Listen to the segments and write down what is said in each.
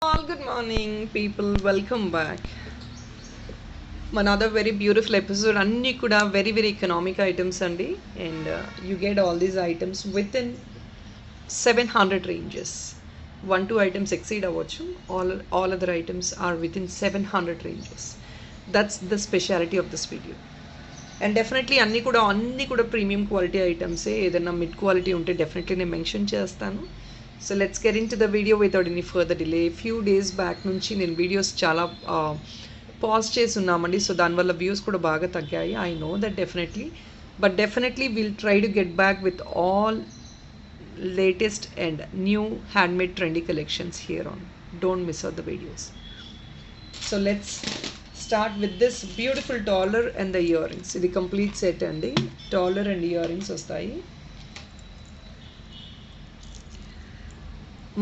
All good morning, people. Welcome back. Another very beautiful episode. Anni kuda very economic items andi, and you get all these items within 700 ranges. One two items exceed avvachu. All other items are within 700 ranges. That's the speciality of this video. And definitely అన్నీ కూడా premium quality ఐటమ్సే. ఏదైనా mid quality ఉంటే definitely నేను mention చేస్తాను. So let's get in to the video without any further delay. Few days back నుంచి నేను videos చాలా pause చేసి ఉన్నామండి. సో దానివల్ల వ్యూస్ కూడా బాగా తగ్గాయి. I know that definitely will try to get back with all latest and new handmade trendy collections here on. Don't miss out the videos. So let's start with this beautiful dollar and the earrings. ఇది complete set అండి. dollar and earrings వస్తాయి.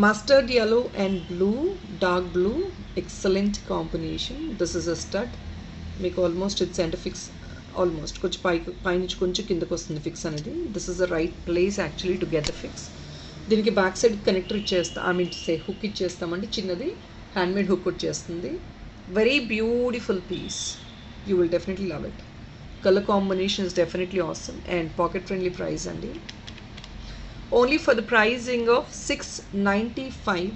Mustard yellow and blue, dark blue, excellent combination. This is a stud. మీకు almost it's center fix, almost కొంచెం పైనుంచి కొంచెం కిందకు వస్తుంది fix అనేది. This is the right place actually to get the fix. దీనికి back side connector ఇచ్చేస్తాం, I mean say hook ఇచ్చేస్తామండి. చిన్నది హ్యాండ్మేడ్ హుక్ వచ్చేస్తుంది. Very beautiful piece. You will definitely love it. Color combination is definitely awesome and pocket friendly price andi. Only for the pricing of $695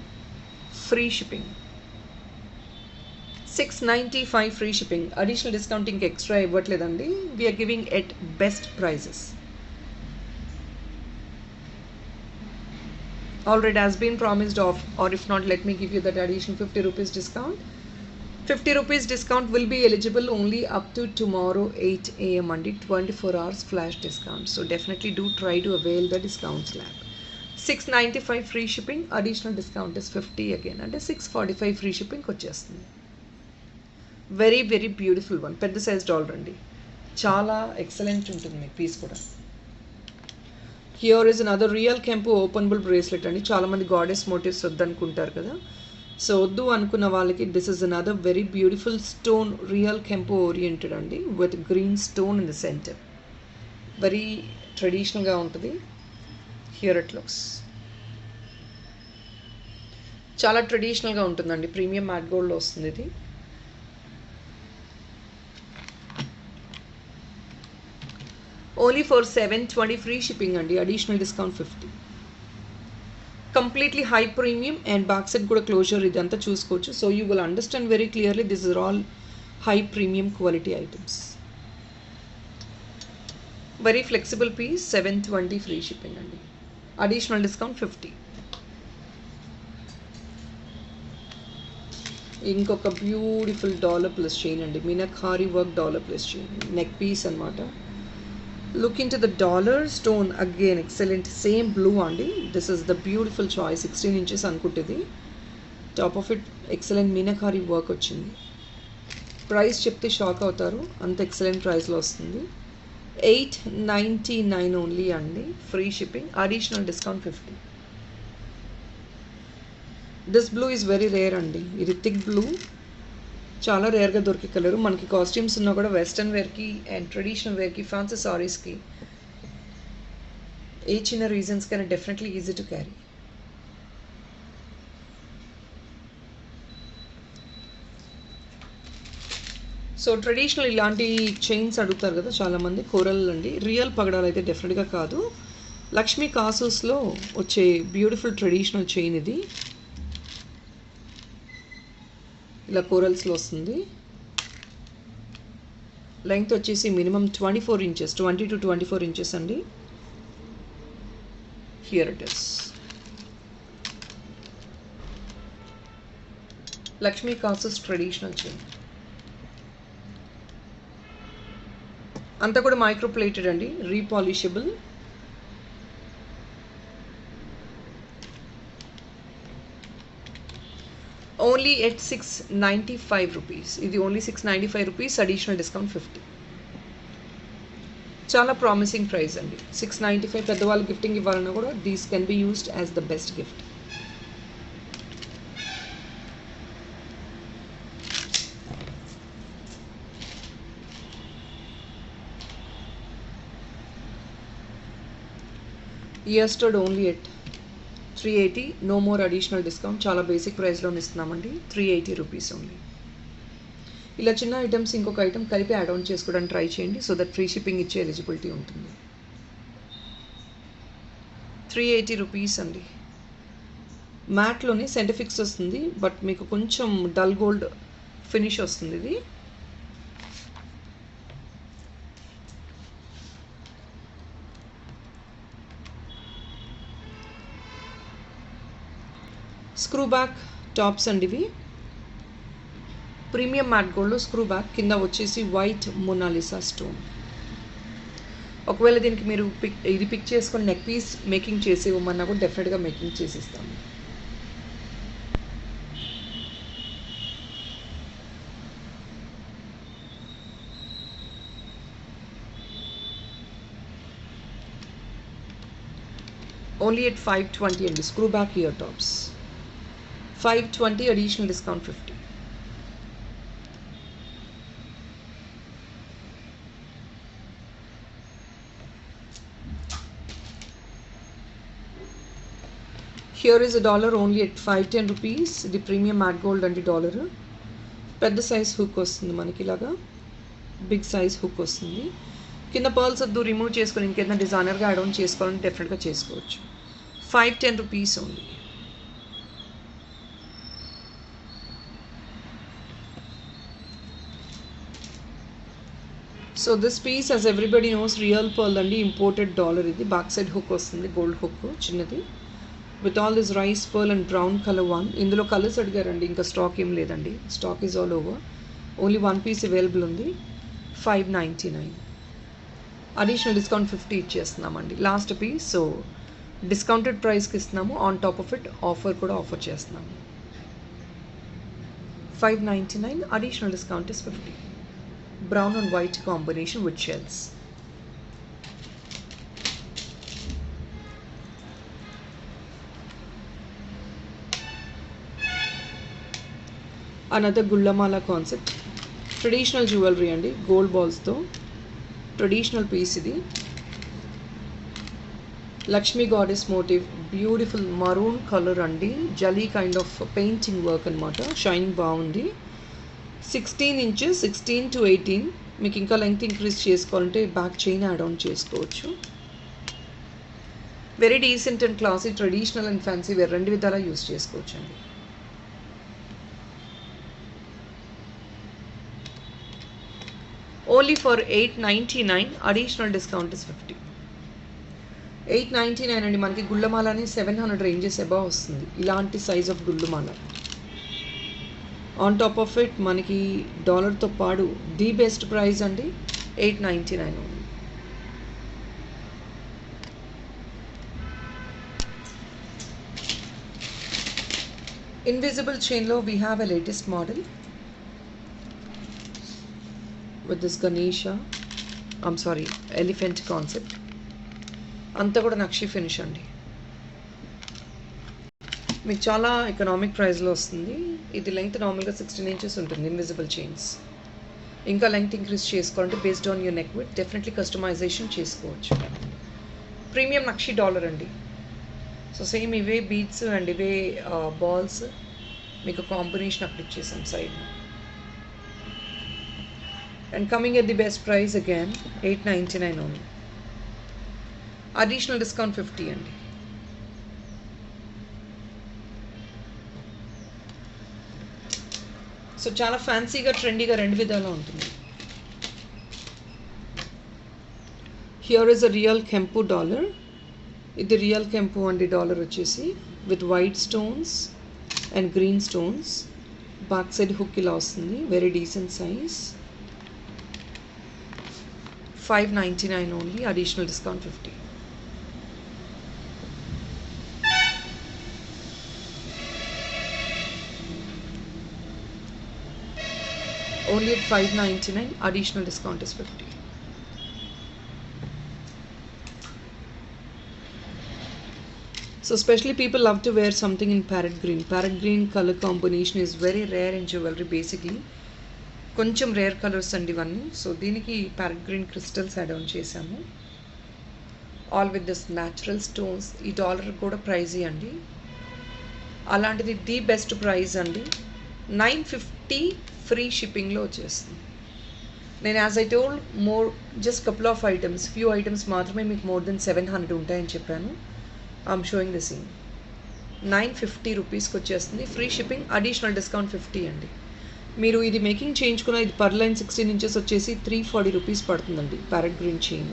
free shipping. $695 free shipping. Additional discounting extra ఇవ్వట్లేదండి. We are giving at best prices. Already has been promised of, or if not, let me give you that additional 50 rupees discount. 50 rupees discount will be eligible only up to tomorrow 8 a.m. Monday, 24 hours flash discount. So definitely do try to avail the discount slab. $695 free shipping, additional discount is 50 again, and $645 free shipping వచ్చేస్తుంది. Very beautiful one. పెద్ద size dollar అండి. చాలా excellent ఉంటుంది మీకు piece కూడా. Here is another real Kempo openable bracelet అండి. చాలా మంది గాడెస్ మోటివ్స్ వద్దనుకుంటారు కదా. సో వద్దు అనుకున్న వాళ్ళకి this is another very beautiful stone, real కెంపో ఓరియంటెడ్ అండి, with green stone in the center. Very ట్రెడిషనల్గా ఉంటుంది. హియర్ ఇట్ లుక్స్ చాలా ట్రెడిషనల్గా ఉంటుందండి. ప్రీమియం మ్యాట్ గోల్డ్లో వస్తుంది ఇది. ఓన్లీ ఫర్ 720 ఫ్రీ షిప్పింగ్ అండి. Additional discount 50. Completely high premium and back side kuda closure idanతా చూసుకోవచ్చు. So you will understand very clearly this is all high premium quality items. Very flexible piece, 720 free shipping andi. Additional discount 50. ఇంకొక beautiful dollar plus chain అండి. Meenakari work dollar plus chain, neck piece అన్నమాట. Look into the dollar stone again, excellent, same blue andi. This is the beautiful choice, 16 inches anukuntidi. Top of it excellent meenakari work ochindi. Price chepte shock avutaru, anta excellent price lo vastundi. $899 only andi, free shipping, additional discount 50. This blue is very rare andi. Idi thick blue, చాలా రేర్గా దొరికే colour. మనకి costumes ఉన్నా కూడా western వేర్కి and traditional వేర్కి, fancy సారీస్కి, ఏ చిన్న రీజన్స్కైనా definitely easy to carry. So traditional ఇలాంటి చైన్స్ అడుగుతారు కదా చాలామంది, కోరల్ అండి. రియల్ పగడాలు అయితే డెఫినెట్గా కాదు. లక్ష్మీ కాసూస్లో వచ్చే బ్యూటిఫుల్ ట్రెడిషనల్ చైన్ ఇది. ఇలా కోరల్స్లో వస్తుంది. లెంగ్త్ వచ్చేసి మినిమం 24 inches, 20 to 24 inches అండి. హియర్ ఇట్ ఇస్ లక్ష్మీ కాసస్ ట్రెడిషనల్ చైన్. అంతా కూడా మైక్రో ప్లేటెడ్ అండి, రీపాలిషబుల్. Only at 695 rupees. ఇది only 695 rupees, additional discount 50. చాలా ప్రామిసింగ్ ప్రైస్ అండి. 695 పెద్దవాళ్ళు గిఫ్టింగ్ ఇవ్వాలన్నా కూడా these can be used as the best gift. Yesterday only at 380, no more additional discount, చాలా బేసిక్ ప్రైస్లో ఇస్తున్నామండి. 380 రూపీస్ ఓన్లీ. ఇలా చిన్న ఐటమ్స్ ఇంకొక ఐటమ్ కలిపి యాడ్ ఆన్ చేసుకోవడానికి ట్రై చేయండి, సో దట్ ఫ్రీ షిప్పింగ్ ఇచ్చే ఎలిజిబిలిటీ ఉంటుంది. 380 రూపీస్ అండి. మ్యాట్లోనే సెంటిఫిక్స్ వస్తుంది, బట్ మీకు కొంచెం డల్ గోల్డ్ ఫినిష్ వస్తుంది ఇది. స్క్రూ బ్యాక్ టాప్స్ అండి ఇవి. ప్రీమియం మ్యాట్ గోల్డ్లో స్క్రూ బ్యాక్, కింద వచ్చేసి వైట్ మొనాలిసా స్టోన్. ఒకవేళ దీనికి మీరు ఇది పిక్ చేసుకొని నెక్ పీస్ మేకింగ్ చేసి ఇవ్వమన్నా కూడా డెఫినెట్గా మేకింగ్ చేసి ఇస్తాము. ఓన్లీ ఎట్ 520 అండి. Screw back ear tops 520, additional discount 50. Here is $, only at 510 rupees. ఇది ప్రీమియం మ్యాట్ గోల్డ్ అండి. $. పెద్ద సైజ్ హుక్ వస్తుంది మనకి, ఇలాగా బిగ్ సైజ్ హుక్ వస్తుంది. కింద పర్ల్స్ వద్దు, రిమూవ్ చేసుకొని ఇంకేదైనా డిజైనర్గా యాడ్ ఆన్ చేసుకోవాలని డెఫినెట్గా చేసుకోవచ్చు. 510 rupees only. So this piece, as everybody knows, real pearl అండి, ఇంపోర్టెడ్ $. ఇది బ్యాక్ సైడ్ హుక్ వస్తుంది, గోల్డ్ హుక్ చిన్నది, with all this rice pearl and brown colour one. ఇందులో కలర్స్ అడిగారండి, ఇంకా స్టాక్ ఏం లేదండి. Stock is all over. Only 1 piece available ఉంది. 599. అడిషనల్ డిస్కౌంట్ 50 ఇచ్చేస్తున్నామండి. లాస్ట్ పీస్, సో డిస్కౌంటెడ్ ప్రైస్కి ఇస్తున్నాము. On top of it offer కూడా ఆఫర్ చేస్తున్నాము. 599, additional discount is 50. Brown and white combination with shells. Another గుళ్ళమాల కాన్సెప్ట్, ట్రెడిషనల్ జ్యువెలరీ అండి, gold బాల్స్తో traditional piece ఇది. Lakshmi goddess motif, beautiful maroon colour అండి, jali kind of painting work అనమాట. Shining బాగుంది. 16 inches, 16 to 18. మీకు ఇంకా లెంగ్త్ ఇంక్రీజ్ చేసుకోవాలంటే బ్యాక్ చైన్ యాడ్ ఆన్ చేసుకోవచ్చు. Very decent and classy, traditional and fancy wear రెండు విధాలా యూస్ చేసుకోవచ్చు అండి. Only for 899, additional discount is 50. 899 అండి. మనకి గుళ్ళమాలని 700 రేంజెస్ అబౌవ్ వస్తుంది, ఇలాంటి సైజ్ ఆఫ్ గుళ్ళమాల. ఆన్ టాప్ ఆఫ్ ఇట్ మనకి $తో పాటు ది బెస్ట్ ప్రైస్ అండి, 899 ఓన్లీ. ఇన్విజిబుల్ చైన్లో we have a latest model with this Ganesha, elephant concept. అంతా కూడా నక్షి ఫినిష్ అండి. మీకు చాలా ఎకనామిక్ ప్రైస్లో వస్తుంది. ఇది లెంగ్త్ నార్మల్గా 16 inches ఉంటుంది. Invisible chains. ఇంకా లెంగ్త్ ఇంక్రీజ్ చేసుకోవాలంటే based on your neck with definitely customization చేసుకోవచ్చు. ప్రీమియం నక్షి $. అండి. సో సేమ్ ఇవే బీడ్స్ అండ్ ఇవే బాల్స్ మీకు కాంబినేషన్ అక్కడ ఇచ్చేసాం side. And coming at the best price again, 899 only. Additional discount 50 అండి. సో చాలా ఫ్యాన్సీగా ట్రెండీగా రెండు విధాలా ఉంటుంది. హియర్ ఇస్ అ రియల్ కెంపు $. ఇది రియల్ కెంపు అండి. $. వచ్చేసి with white stones and green stones. Back side hook ఇలా వస్తుంది. Very decent size. 599 only, additional discount 50. Only at 599, additional discount is 50. So especially people love to wear something in parrot green. Parrot green color combination is very rare in jewelry basically. కొంచెం rare colours అండి ఇవన్నీ. So దీనికి parrot green crystals add on చేసాము. All with this natural stones. ఈ dollar కూడా pricey అండి. అలాంటిది the best price అండి. 950 ఫ్రీ షిప్పింగ్లో వచ్చేస్తుంది. నేను as I told just couple of items, few items మాత్రమే మీకు మోర్ దెన్ 700 ఉంటాయని చెప్పాను. I'm showing the scene. 950 రూపీస్కి వచ్చేస్తుంది ఫ్రీ షిప్పింగ్, అడిషనల్ డిస్కౌంట్ 50 అండి. మీరు ఇది మేకింగ్ చేయించుకున్న ఇది పర్ లైన్ 16 ఇంచెస్ వచ్చేసి 340 రూపీస్ పడుతుందండి. Parrot green chain.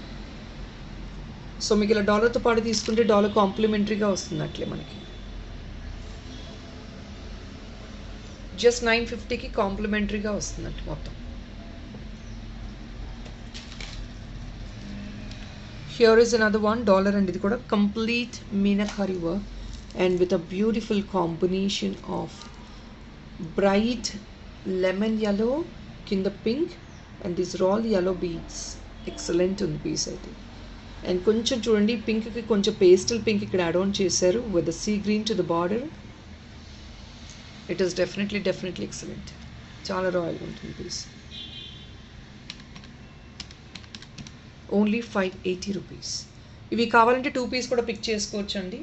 సో మీకు ఇలా డాలర్తో పాటు తీసుకుంటే డాలర్ కాంప్లిమెంటరీగా వస్తుంది అట్లే మనకి. జస్ట్ 950కి కాంప్లిమెంటరీగా వస్తుందండి మొత్తం. Here is another one dollar అండి. ఇది కూడా complete meenakari work and with a beautiful combination of bright lemon yellow, కింద pink and these are all yellow beads. Excellent ఉంది పీస్ అయితే. అండ్ కొంచెం చూడండి పింక్కి కొంచెం పేస్టల్ పింక్ ఇక్కడ యాడ్ ఆన్ చేశారు with the sea green to the border. It is definitely excellent. చాలా రాయల్గా ఉంటుంది పీస్. Only 580 rupees. ఇవి కావాలంటే 2 పీస్ కూడా పిక్ చేసుకోవచ్చు అండి,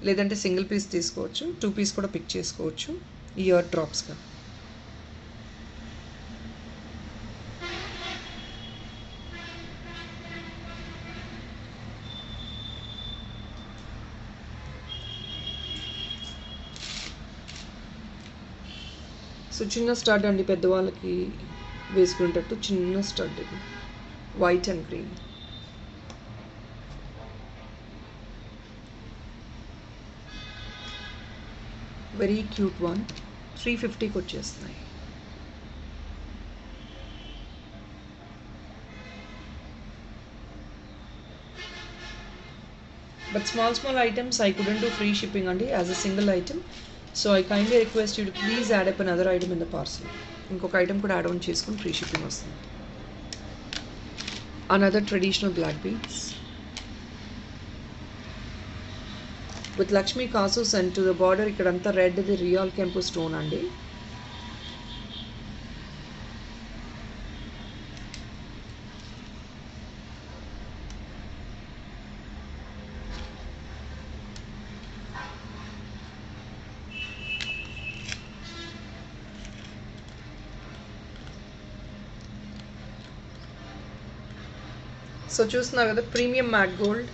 లేదంటే సింగిల్ పీస్ తీసుకోవచ్చు. 2 పీస్ కూడా పిక్ చేసుకోవచ్చు ఇయర్ డ్రాప్స్గా. సో చిన్న స్టడ్ అండి, పెద్దవాళ్ళకి వేసుకునేటట్టు చిన్న స్టడ్ ఇది. White and green. Very cute one. 350కి వచ్చేస్తున్నాయి. But small items I couldn't do free shipping అండి as a single item. So I kindly request you to please add up another item in the parcel. ఇంకొక item కూడా add on చేసుకుని free shipping వస్తుంది. Another traditional black beads with Lakshmi కాసూస్ and to the border ఇక్కడంతా red the real కెంపు stone అండి. So చూస్తున్నారు కదా premium matte gold.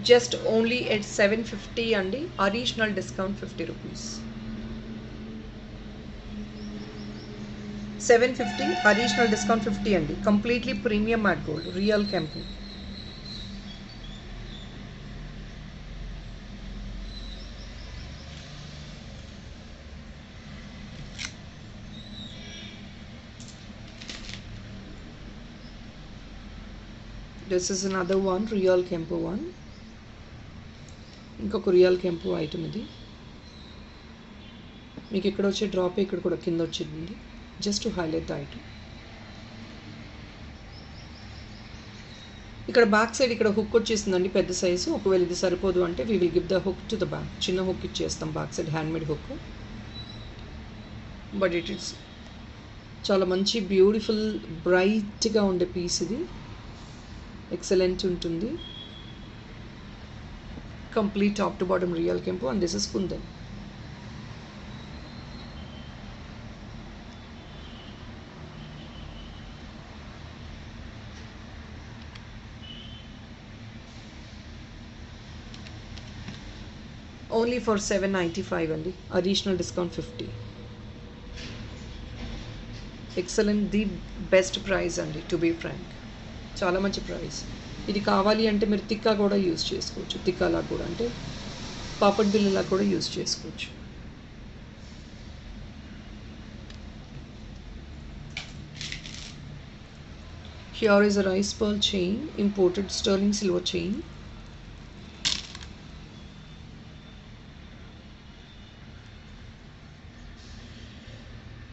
Just only at 750 అండి. Additional discount 50 rupees. 750 additional discount 50 అండి. Completely premium matte gold real కెంపు. This is another one real Kempo one. ఇంకొక real కెంపు ఐటమ్ ఇది. మీకు ఇక్కడ వచ్చే డ్రాప్ ఇక్కడ కూడా కింద వచ్చింది. Just to highlight the item. ఇక్కడ బ్యాక్ సైడ్ ఇక్కడ హుక్ వచ్చేసిందండి పెద్ద సైజు. ఒకవేళ ఇది సరిపోదు అంటే we will give the hook to the back. చిన్న హుక్ ఇచ్చేస్తాం back side, handmade hook. But it it's చాలా మంచి బ్యూటిఫుల్ బ్రైట్గా ఉండే పీస్ ఇది. ఎక్సలెంట్ ఉంటుంది. Complete top to bottom real కెంపు and this is kundan. Only for 795 అండి. Additional discount 50. Excellent, the best price అండి టు బీ ఫ్రాంక్. చాలా మంచి ప్రైస్. ఇది కావాలి అంటే మీరు తిక్కా కూడా యూజ్ చేసుకోవచ్చు. తిక్కాలా కూడా అంటే పాపడ్ బిల్లలా కూడా యూజ్ చేసుకోవచ్చు. Here is a rice pearl chain, imported sterling silver chain.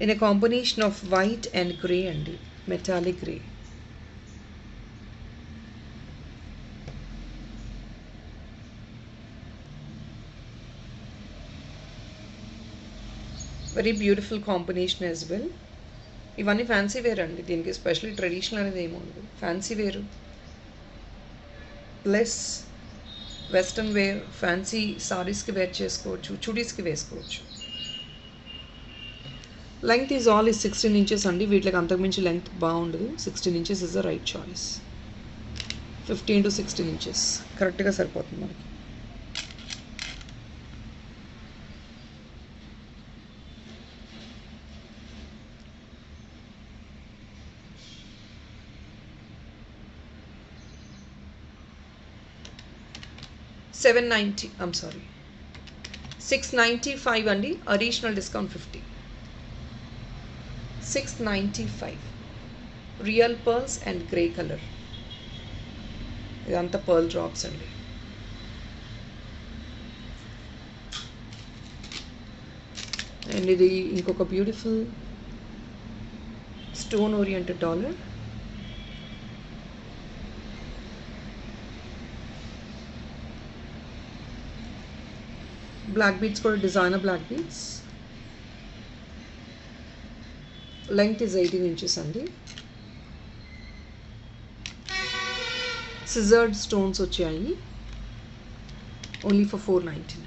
In a combination of white and grey అండి, metallic grey. Very beautiful combination as well. ఇవన్నీ ఫ్యాన్సీ వేర్ అండి, దీనికి స్పెషల్లీ ట్రెడిషనల్ అనేది ఏమి ఉండదు. Fancy wear plus western wear, fancy సారీస్కి wear చేసుకోవచ్చు, చుడీస్కి వేసుకోవచ్చు. Length is all is 16 inches అండి. వీటికి అంతకుమించి లెంగ్త్ బాగుండదు. 16 inches is the right choice. 15 to 16 inches కరెక్ట్గా సరిపోతుంది మనకి. $790, I'm sorry, $695 అండి. Additional discount 50. $695. Real pearls and grey colour. ఇదంతా పర్ల్ డ్రాప్స్ అండి. అండ్ ఇది ఇంకొక beautiful stone oriented dollar. Black beads కూడా designer black beads. Length is 18 inches అండి. సిజర్డ్ స్టోన్స్ వచ్చాయి. Only for $499.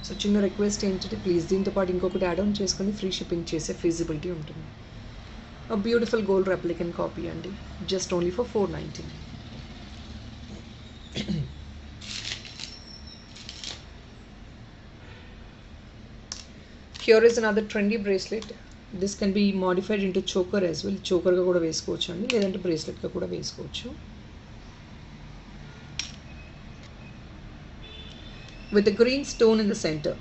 సో చిన్న రిక్వెస్ట్ ఏంటంటే ప్లీజ్ దీంతో పాటు ఇంకొకటి యాడ్ ఆన్ చేసుకొని ఫ్రీ షిప్పింగ్ చేసే ఫీజిబిలిటీ ఉంటుంది. బ్యూటిఫుల్ గోల్డ్ రెప్లికెంట్ కాపీ అండి, just only for $499. Here is another trendy bracelet. This can be modified into choker as well. Choker ga kuda vesukochu andi, ledante bracelet ga kuda vesukochu. With a green stone in the center.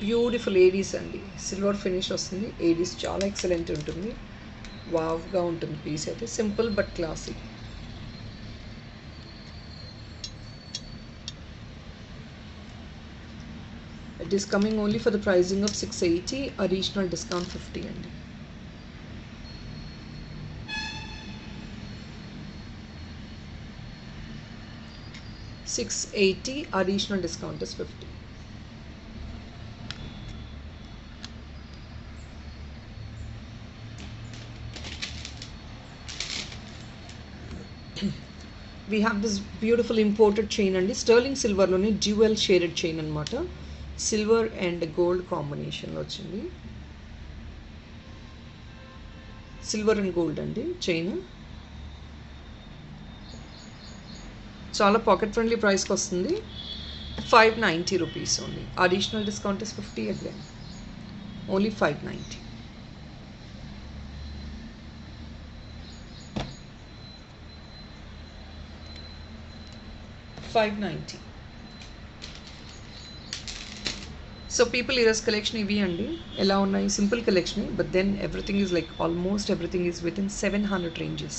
Beautiful ADs andi. Silver finish vastundi. ADs chaala excellent untundi. Wow ga untundi piece aithe. Simple but classy. It is coming only for the pricing of $680, additional discount $50 అండి. $680, additional discount is $50. We have this beautiful imported chain అండి. Sterling సిల్వర్లోని dual shaded chain అనమాట. Silver and gold కాంబినేషన్లో వచ్చింది. Silver and gold అండి chain. చాలా pocket friendly ప్రైస్కి వస్తుంది. $590 only. Additional discount is 50 again. Only $590. $590. So people ఈరోజు కలెక్షన్ ఇవి అండి. ఎలా ఉన్నాయి? Simple collection, but then everything is like almost everything is with in 700 ranges.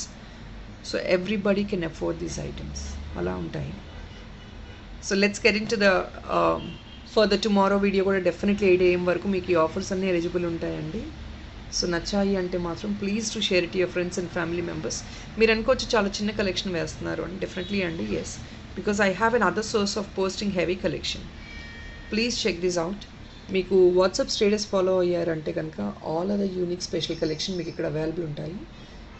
So everybody can afford these items. అలా ఉంటాయి. So let's get in to the further tomorrow video కూడా definitely 8 AM వరకు మీకు ఈ ఆఫర్స్ అన్నీ eligible ఉంటాయండి. So నచ్చాయి అంటే మాత్రం please to share it your friends and family members. మీరు అనుకోవచ్చు చాలా చిన్న కలెక్షన్ వేస్తున్నారు అని. డెఫినెట్లీ అండి, yes, because I have an other source of posting heavy collection. Please check this out. మీకు వాట్సాప్ స్టేటస్ ఫాలో అయ్యారంటే కనుక all other unique special collection మీకు ఇక్కడ అవైలబుల్ ఉంటాయి.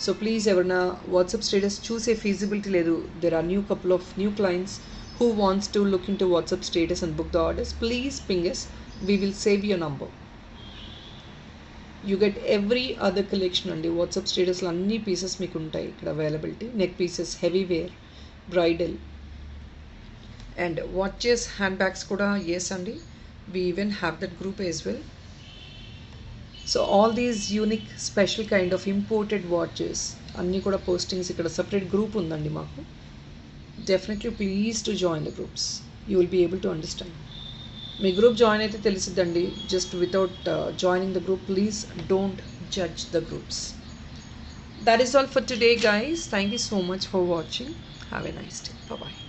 సో ప్లీజ్ ఎవరైనా వాట్సాప్ స్టేటస్ చూసే ఫీజిబిలిటీ లేదు, there are couple of new clients who wants to look into WhatsApp status and book the orders, please ping us. We will save your number. You get every other collection అండి. WhatsApp స్టేటస్లో అన్ని pieces మీకు ఉంటాయి ఇక్కడ availability. Neck pieces, heavy wear, bridal and watches, hand bags కూడా yes అండి. We even have that group as well. So all these unique special kind of imported watches అన్నీ కూడా పోస్టింగ్స్ ఇక్కడ సపరేట్ గ్రూప్ ఉందండి మాకు. Definitely please to join the groups. You will be able to understand. మీ group join అయితే తెలిసిద్దండి. Just without joining the group please don't judge the groups. That is all for today guys. Thank you so much for watching. Have a nice day. Bye bye.